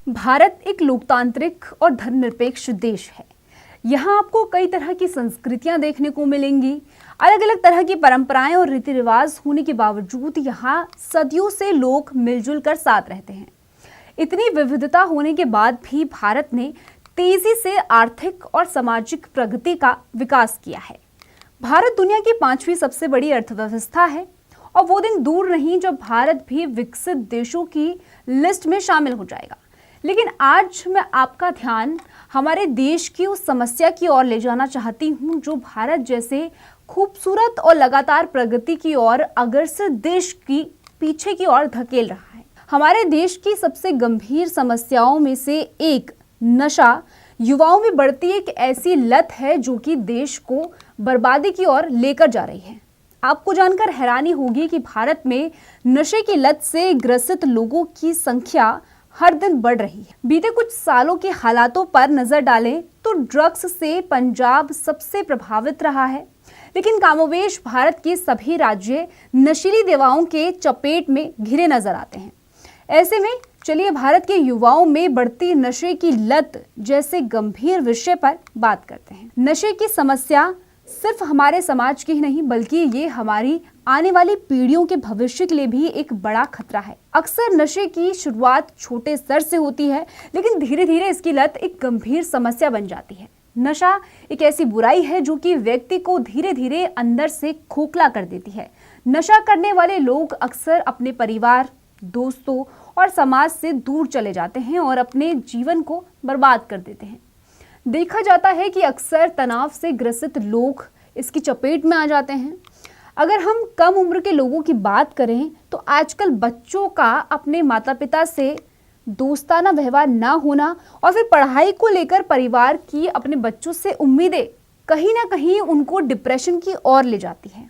भारत एक लोकतांत्रिक और धर्मनिरपेक्ष देश है। यहाँ आपको कई तरह की संस्कृतियां देखने को मिलेंगी। अलग अलग तरह की परंपराएं और रीति रिवाज होने के बावजूद यहाँ सदियों से लोग मिलजुल कर साथ रहते हैं। इतनी विविधता होने के बाद भी भारत ने तेजी से आर्थिक और सामाजिक प्रगति का विकास किया है। भारत दुनिया की 5वीं सबसे बड़ी अर्थव्यवस्था है और वो दिन दूर नहीं जब भारत भी विकसित देशों की लिस्ट में शामिल हो जाएगा। लेकिन आज मैं आपका ध्यान हमारे देश की उस समस्या की ओर ले जाना चाहती हूँ जो भारत जैसे खूबसूरत और लगातार प्रगति की ओर अग्रसर देश की पीछे की ओर धकेल रहा है। हमारे देश की सबसे गंभीर समस्याओं में से एक नशा युवाओं में बढ़ती एक ऐसी लत है जो कि देश को बर्बादी की ओर लेकर जा रही है। आपको जानकर हैरानी होगी कि भारत में नशे की लत से ग्रसित लोगों की संख्या हर दिन बढ़ रही है। बीते कुछ सालों के हालातों पर नजर डालें तो ड्रग्स से पंजाब सबसे प्रभावित रहा है, लेकिन कमोबेश भारत के सभी राज्य नशीली दवाओं के चपेट में घिरे नजर आते हैं। ऐसे में चलिए भारत के युवाओं में बढ़ती नशे की लत जैसे गंभीर विषय पर बात करते हैं। नशे की समस्या सिर्फ हमारे समाज की ही नहीं बल्कि ये हमारी आने वाली पीढ़ियों के भविष्य के लिए भी एक बड़ा खतरा है। अक्सर नशे की शुरुआत छोटे स्तर से होती है, लेकिन धीरे धीरे इसकी लत एक गंभीर समस्या बन जाती है। नशा एक ऐसी बुराई है जो कि व्यक्ति को धीरे धीरे अंदर से खोखला कर देती है। नशा करने वाले लोग अक्सर अपने परिवार, दोस्तों और समाज से दूर चले जाते हैं और अपने जीवन को बर्बाद कर देते हैं। देखा जाता है कि अक्सर तनाव से ग्रसित लोग इसकी चपेट में आ जाते हैं। अगर हम कम उम्र के लोगों की बात करें तो आजकल बच्चों का अपने माता पिता से दोस्ताना व्यवहार ना होना और फिर पढ़ाई को लेकर परिवार की अपने बच्चों से उम्मीदें कहीं ना कहीं उनको डिप्रेशन की ओर ले जाती है।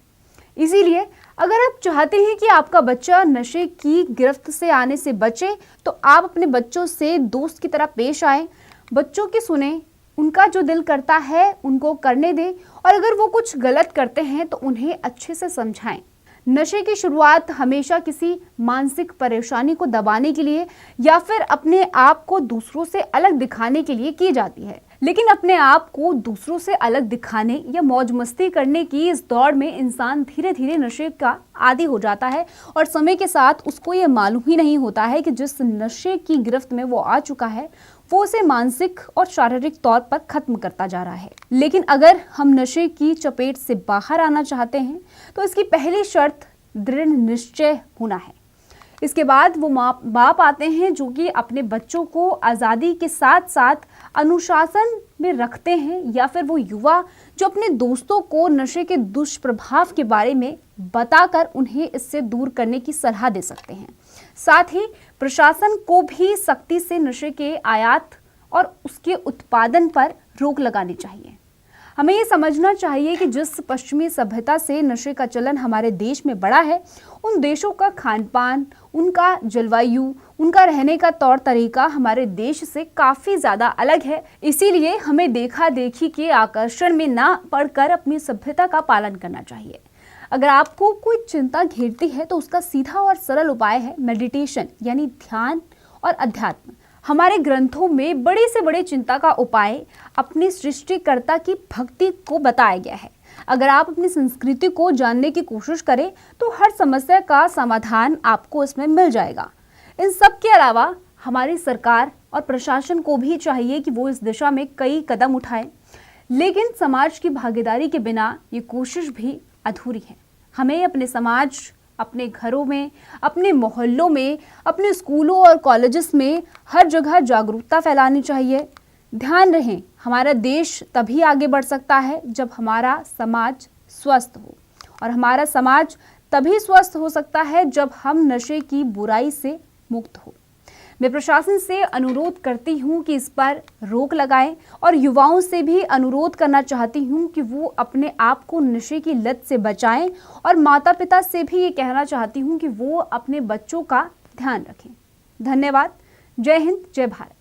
इसीलिए अगर आप चाहते हैं कि आपका बच्चा नशे की गिरफ्त से आने से बचे तो आप अपने बच्चों से दोस्त की तरह पेश आए, बच्चों की सुने, उनका जो दिल करता है उनको करने दें और अगर वो कुछ गलत करते हैं तो उन्हें अच्छे से समझाएं। नशे की शुरुआत हमेशा किसी मानसिक परेशानी को दबाने के लिए या फिर अपने आप को दूसरों से अलग दिखाने के लिए की जाती है, लेकिन अपने आप को दूसरों से अलग दिखाने या मौज मस्ती करने की इस दौड़ में इंसान धीरे धीरे नशे का आदी हो जाता है और समय के साथ उसको ये मालूम ही नहीं होता है कि जिस नशे की गिरफ्त में वो आ चुका है वो उसे मानसिक और शारीरिक तौर पर खत्म करता जा रहा है। लेकिन अगर हम नशे की चपेट से बाहर आना चाहते हैं तो इसकी पहली शर्त दृढ़ निश्चय होना है। इसके बाद वो माँ बाप आते हैं जो कि अपने बच्चों को आज़ादी के साथ साथ अनुशासन में रखते हैं, या फिर वो युवा जो अपने दोस्तों को नशे के दुष्प्रभाव के बारे में बताकर उन्हें इससे दूर करने की सलाह दे सकते हैं। साथ ही प्रशासन को भी सख्ती से नशे के आयात और उसके उत्पादन पर रोक लगानी चाहिए। हमें ये समझना चाहिए कि जिस पश्चिमी सभ्यता से नशे का चलन हमारे देश में बढ़ा है, उन देशों का खान पान, उनका जलवायु, उनका रहने का तौर तरीका हमारे देश से काफ़ी ज़्यादा अलग है। इसीलिए हमें देखा देखी के आकर्षण में ना पड़कर अपनी सभ्यता का पालन करना चाहिए। अगर आपको कोई चिंता घेरती है तो उसका सीधा और सरल उपाय है मेडिटेशन यानी ध्यान और अध्यात्म। हमारे ग्रंथों में बड़े से बड़े चिंता का उपाय अपने सृष्टिकर्ता की भक्ति को बताया गया है। अगर आप अपनी संस्कृति को जानने की कोशिश करें तो हर समस्या का समाधान आपको इसमें मिल जाएगा। इन सब के अलावा हमारी सरकार और प्रशासन को भी चाहिए कि वो इस दिशा में कई कदम उठाए, लेकिन समाज की भागीदारी के बिना ये कोशिश भी अधूरी है। हमें अपने समाज, अपने घरों में, अपने मोहल्लों में, अपने स्कूलों और कॉलेजेस में हर जगह जागरूकता फैलानी चाहिए। ध्यान रहे, हमारा देश तभी आगे बढ़ सकता है जब हमारा समाज स्वस्थ हो, और हमारा समाज तभी स्वस्थ हो सकता है जब हम नशे की बुराई से मुक्त हो। मैं प्रशासन से अनुरोध करती हूं कि इस पर रोक लगाएं और युवाओं से भी अनुरोध करना चाहती हूं कि वो अपने आप को नशे की लत से बचाएं और माता पिता से भी ये कहना चाहती हूं कि वो अपने बच्चों का ध्यान रखें। धन्यवाद। जय हिंद, जय भारत।